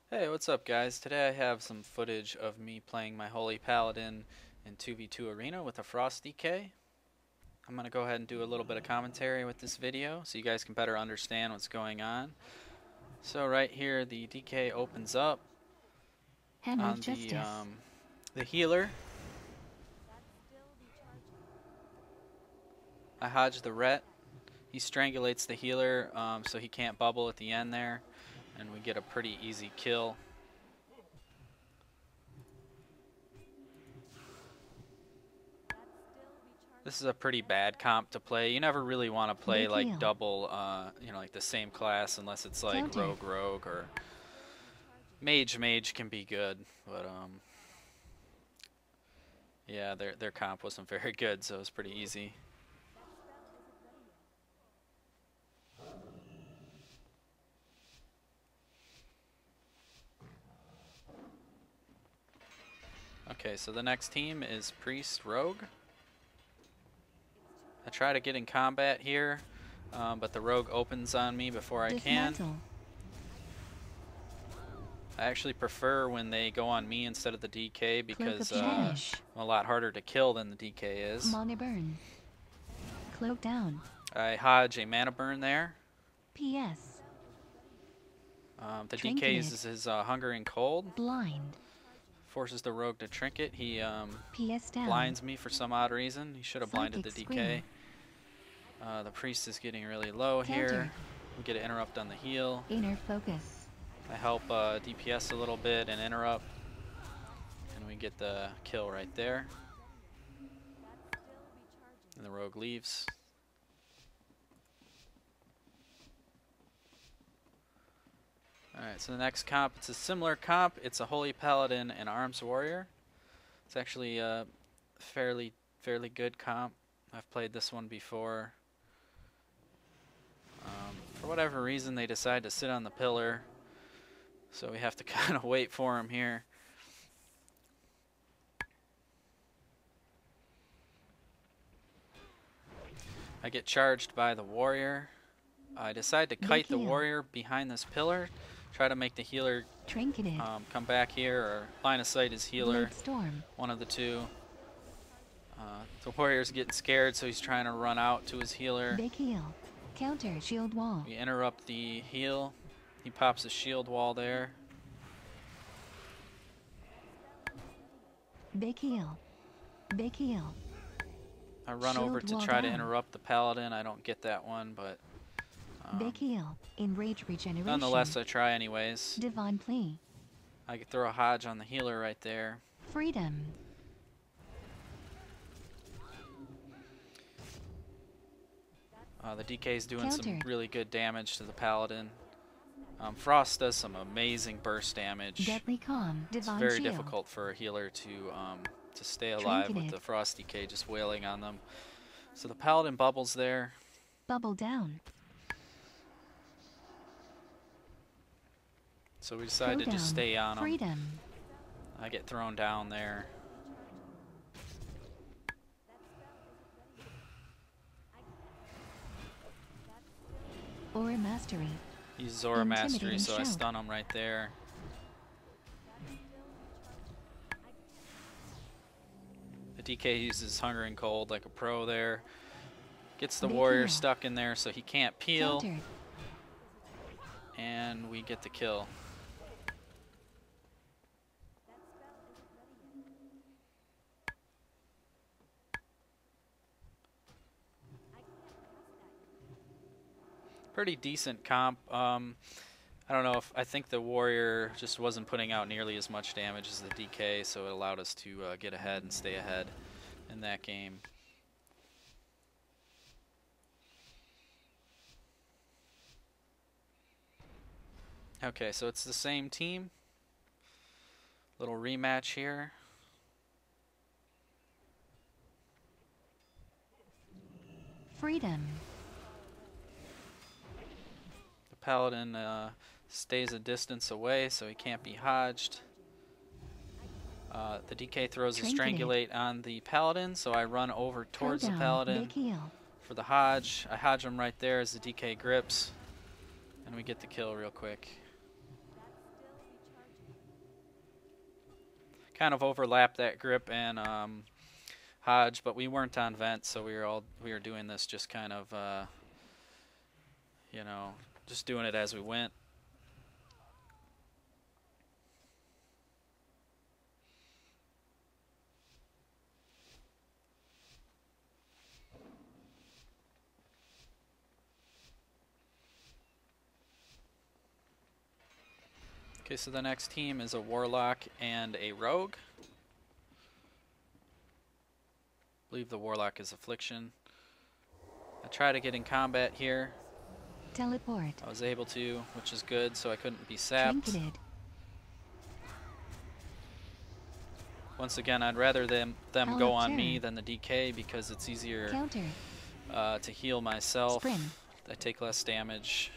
Hey, what's up guys? Today I have some footage of me playing my Holy Paladin in 2v2 Arena with a Frost DK. I'm going to go ahead and do a little bit of commentary with this video so you guys can better understand what's going on. So right here the DK opens up Hammer of on Justice. the healer. I hodge the ret. He strangulates the healer so he can't bubble at the end there, and we get a pretty easy kill. This is a pretty bad comp to play. You never really want to play Big like heal. double, like the same class unless it's like Counter. rogue or mage can be good, but yeah, their comp wasn't very good, so it was pretty easy. Okay, so the next team is Priest Rogue. I try to get in combat here, but the Rogue opens on me before I can. Deathknight. I actually prefer when they go on me instead of the DK Cloak of because I'm Shadow. a lot harder to kill than the DK is. Mana burn. Cloak down. I hodge a mana burn there. PS. The DK Trinketed. uses his Hunger and Cold. Blind. Forces the Rogue to trinket. He PS down. blinds me for some odd reason. He should have blinded the Psychic DK. screen. The Priest is getting really low Counter. here. We get an interrupt on the heal. Inner focus. I help DPS a little bit and interrupt. And we get the kill right there. And the Rogue leaves. Alright, so the next comp, it's a similar comp. It's a Holy Paladin and Arms Warrior. It's actually a fairly good comp. I've played this one before. For whatever reason, they decide to sit on the pillar, so we have to kind of wait for him here. I get charged by the warrior. I decide to kite the warrior behind this pillar, try to make the healer Trinketed. come back here, or line of sight his healer, Blade storm. one of the two. The warrior's getting scared, so he's trying to run out to his healer. Big heal. Counter shield wall. We interrupt the heal. He pops a shield wall there. Big heal. Big heal. I run Shield over to wall try to down. interrupt the paladin. I don't get that one, but Big heal. Enrage regeneration. nonetheless, I try anyways. Divine plea. I could throw a hodge on the healer right there. Freedom. The DK is doing some Countered. really good damage to the paladin. Frost does some amazing burst damage. Deadly calm. It's Divine very shield. difficult for a healer to stay alive with Trinketed. the Frost DK just wailing on them. So the paladin bubbles there. Bubble down. So we decide to just Throwdown. stay on him. Freedom. I get thrown down there. Aura mastery. Use Aura Mastery, Intimidating so I shout. stun him right there. The DK uses Hunger and Cold like a pro there. Gets the Big warrior heal. stuck in there so he can't peel. Countered. And we get the kill. Pretty decent comp. I don't know if I think the warrior just wasn't putting out nearly as much damage as the DK, so it allowed us to get ahead and stay ahead in that game. Okay, so it's the same team. Little rematch here. Freedom. The paladin stays a distance away, so he can't be hodged. The DK throws a Trinketed. strangulate on the paladin, so I run over towards the Throwdown. paladin Big heal. for the hodge. I hodge him right there as the DK grips, and we get the kill real quick. kind of overlapped that grip and Hodge, but we weren't on vent, so we were doing this just kind of you know, just doing it as we went. Okay, so the next team is a Warlock and a Rogue. I believe the Warlock is Affliction. I try to get in combat here. Teleport. I was able to, which is good, so I couldn't be sapped. Trinketed. Once again, I'd rather them Hell go of on me Terror. than the DK because it's easier Counter. to heal myself. Sprint. I take less damage.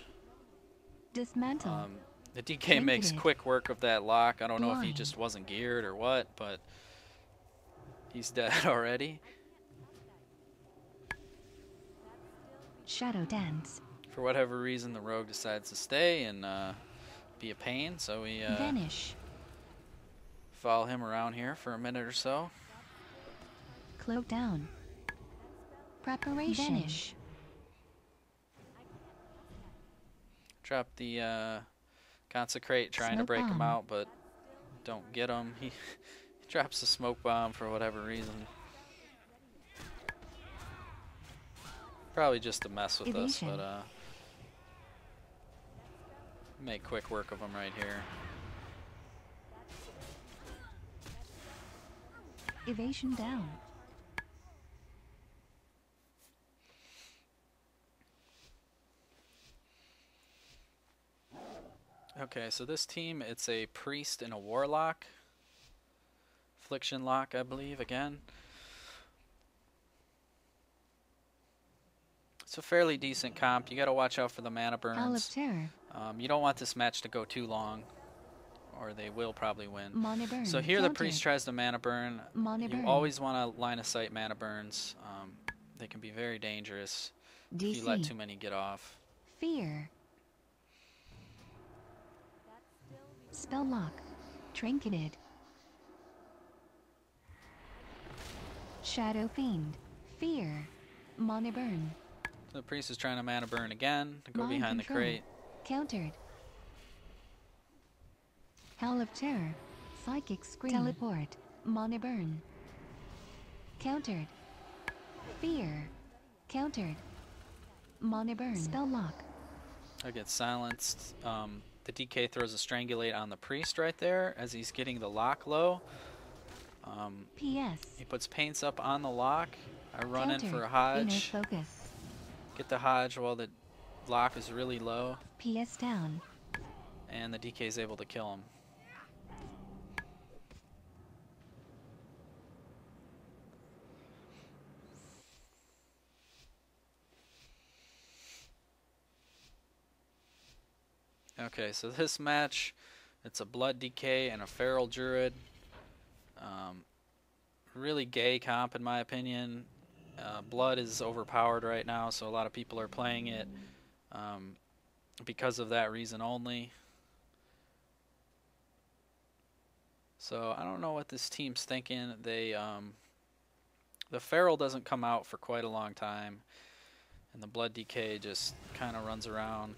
Dismantle. The DK makes Trinketed. quick work of that lock. I don't know if he Blind. just wasn't geared or what, but he's dead already. Shadow Dance. For whatever reason, the Rogue decides to stay and be a pain, so we Vanish. follow him around here for a minute or so. Cloak down. Preparation. Vanish. Drop the Consecrate, trying to Smoke break him bomb. out, but don't get him. He drops a smoke bomb for whatever reason. Probably just to mess with us, Evasion. but make quick work of him right here. Evasion down. Okay, so this team, it's a Priest and a Warlock. Affliction lock, I believe, again. It's a fairly decent comp. You gotta watch out for the mana Hell of burns. Terror. You don't want this match to go too long, or they will probably win. Mana burn. So here the Counter. Priest tries to mana burn. Mana You burn. always want to line of sight mana burns. They can be very dangerous if you let DC. too many get off. Fear. Spell lock. Trinketed. Shadow Fiend. Fear. Mana burn. The Priest is trying to mana burn again to go Mind behind control. the crate. Countered. Hell of Terror. Psychic Scream. Teleport. Mana burn. Countered. Fear. Countered. Mana burn. Spell lock. I get silenced. The DK throws a Strangulate on the Priest right there as he's getting the lock low. PS. He puts paints up on the lock. I run in Countered. for a Inner Hodge. focus. Get the Hodge while the lock is really low, PS down. and the DK is able to kill him. Okay, so this match, it's a Blood DK and a Feral Druid. Really gay comp in my opinion. Blood is overpowered right now, so a lot of people are playing it because of that reason only. So I don't know what this team's thinking. They the Feral doesn't come out for quite a long time, and the Blood DK just kind of runs around.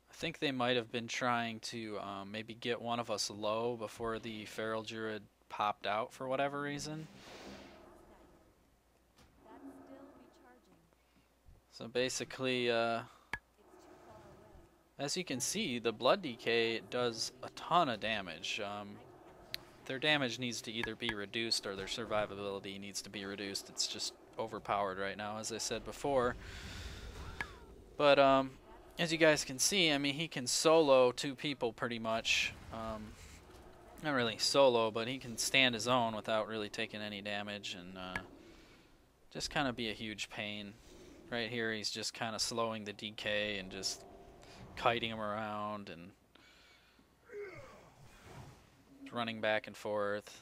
I think they might have been trying to maybe get one of us low before the Feral Druid popped out for whatever reason. So basically, as you can see, the Blood DK does a ton of damage. Their damage needs to either be reduced or their survivability needs to be reduced. It's just overpowered right now, as I said before. But as you guys can see, I mean, he can solo two people pretty much. Not really solo, but he can stand his own without really taking any damage, and just kind of be a huge pain. Right here, he's just kind of slowing the DK and just kiting him around and running back and forth.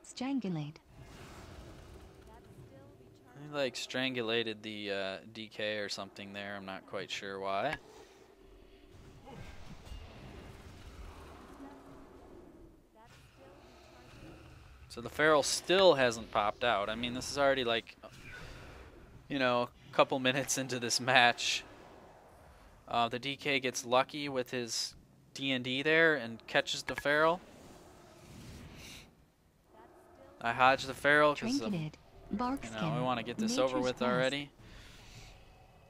Strangulate. He like strangulated the DK or something there. I'm not quite sure why. So the Feral still hasn't popped out. I mean, this is already like, you know, a couple minutes into this match. The DK gets lucky with his D&D there and catches the Feral. I hodge the Feral because we want to get this over with already.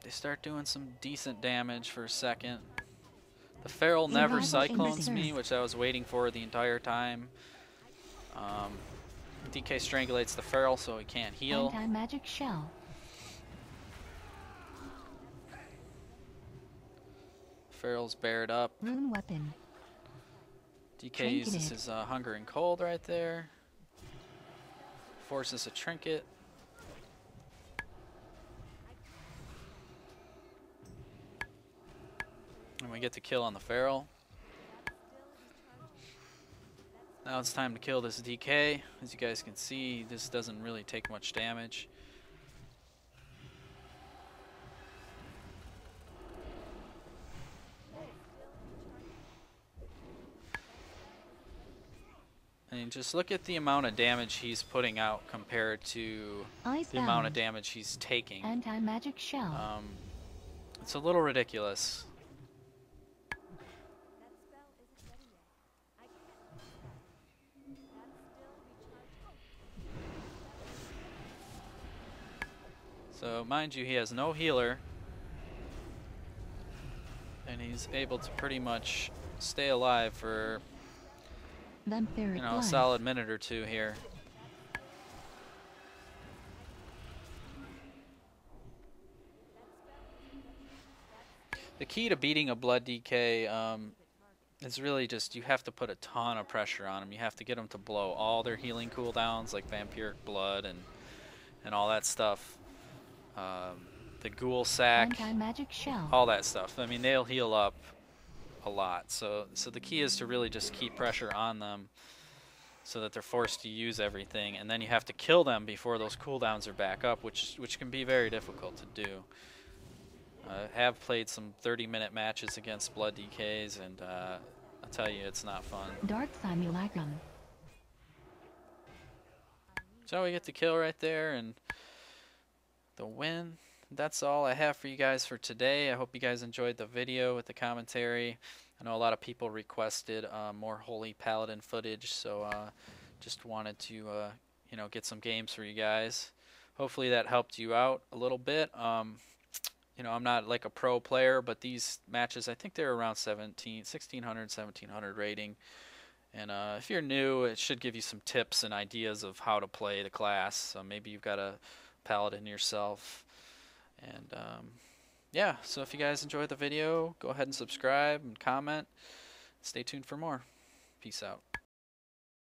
They start doing some decent damage for a second. The Feral never cyclones me, which I was waiting for the entire time. DK strangulates the Feral so he can't heal. Anti-magic shell. Feral's bared up. Rune weapon. DK uses his hunger and cold right there. Forces a trinket. And we get the kill on the Feral. Now it's time to kill this DK. As you guys can see, this doesn't really take much damage. And just look at the amount of damage he's putting out compared to the amount of damage he's taking. Anti-magic shell. It's a little ridiculous. So mind you, he has no healer, and he's able to pretty much stay alive for, you know, a solid minute or two here. The key to beating a blood DK is really just you have to put a ton of pressure on them. You have to get them to blow all their healing cooldowns, like vampiric blood and all that stuff. The ghoul sack, all that stuff. I mean, they'll heal up a lot. So the key is to really just keep pressure on them so that they're forced to use everything, and then you have to kill them before those cooldowns are back up, which can be very difficult to do. I have played some 30-minute matches against blood DKs, and I'll tell you, it's not fun. Dark simulacrum. So we get the kill right there and the win. That's all I have for you guys for today. I hope you guys enjoyed the video with the commentary. I know a lot of people requested more Holy Paladin footage, so just wanted to you know, get some games for you guys. Hopefully that helped you out a little bit. You know, I'm not like a pro player, but these matches, I think they're around 1600, 1700 rating. And if you're new, it should give you some tips and ideas of how to play the class. So maybe you've got a Paladin yourself. And yeah, so if you guys enjoyed the video, go ahead and subscribe and comment. Stay tuned for more. Peace out.